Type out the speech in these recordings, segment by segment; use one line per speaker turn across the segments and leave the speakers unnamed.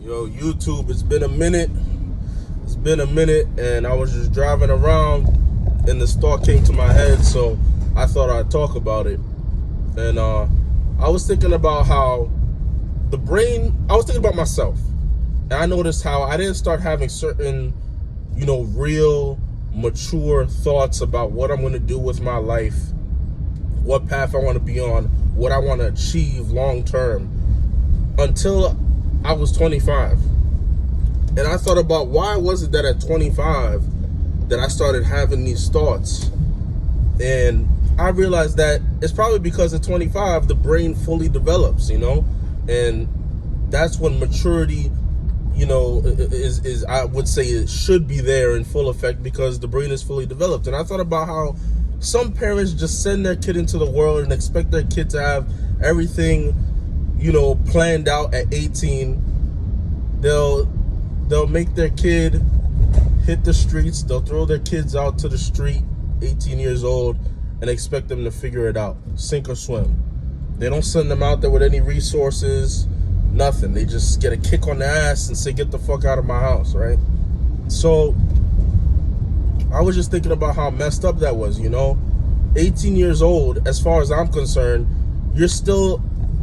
Yo, YouTube, it's been a minute. It's been a minute, and I was just driving around, and this thought came to my head, so I thought I'd talk about it. And I was thinking about how I was thinking about myself, and I noticed how I didn't start having certain, real, mature thoughts about what I'm going to do with my life, what path I want to be on, what I want to achieve long term, until I was 25. And I thought about why was it that at 25 that I started having these thoughts. And I realized that it's probably because at 25 the brain fully develops, and that's when maturity, is I would say it should be there in full effect because the brain is fully developed. And I thought about how some parents just send their kid into the world and expect their kid to have everything planned out at 18. They'll make their kid hit the streets. They'll throw their kids out to the street, 18 years old, and expect them to figure it out, sink or swim. They don't send them out there with any resources, nothing. They just get a kick on the ass and say, get the fuck out of my house, right? So I was just thinking about how messed up that was, 18 years old, as far as I'm concerned, you're still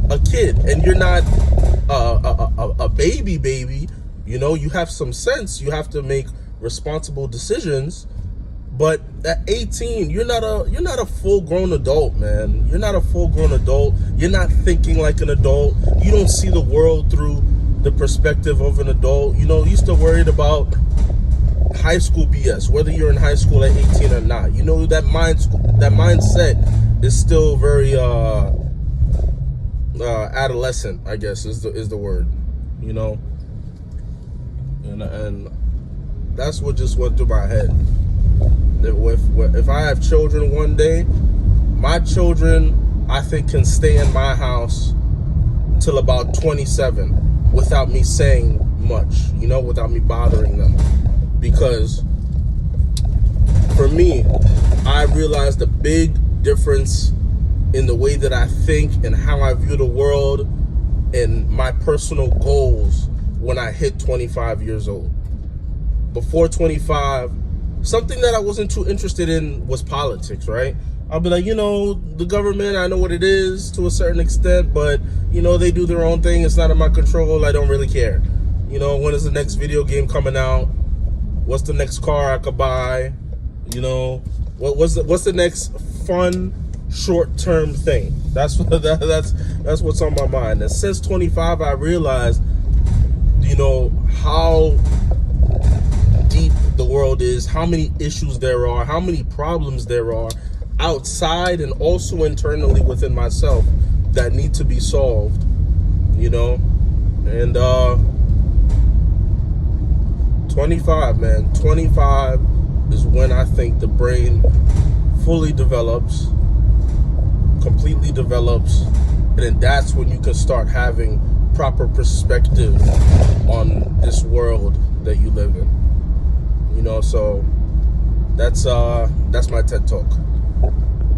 a kid, and you're not a baby. You have some sense. You have to make responsible decisions. But at 18, you're not a full-grown adult, man. You're not a full-grown adult. You're not thinking like an adult. You don't see the world through the perspective of an adult. You're still worried about high school BS, whether you're in high school at 18 or not. That mindset is still very adolescent, I guess is the word, and that's what just went through my head. If I have children one day, my children, I think, can stay in my house till about 27 without me saying much, without me bothering them. Because for me, I realized a big difference in the way that I think and how I view the world and my personal goals when I hit 25 years old. Before 25, something that I wasn't too interested in was politics, right? I'll be like, the government, I know what it is to a certain extent, but, they do their own thing. It's not in my control. I don't really care. When is the next video game coming out? What's the next car I could buy? What's the next fun short-term thing? That's what's on my mind. And since 25, I realized, how deep the world is, how many issues there are, how many problems there are outside and also internally within myself that need to be solved, and 25, man. 25 is when I think the brain fully develops, completely develops, and then that's when you can start having proper perspective on this world that you live in. So that's my TED Talk.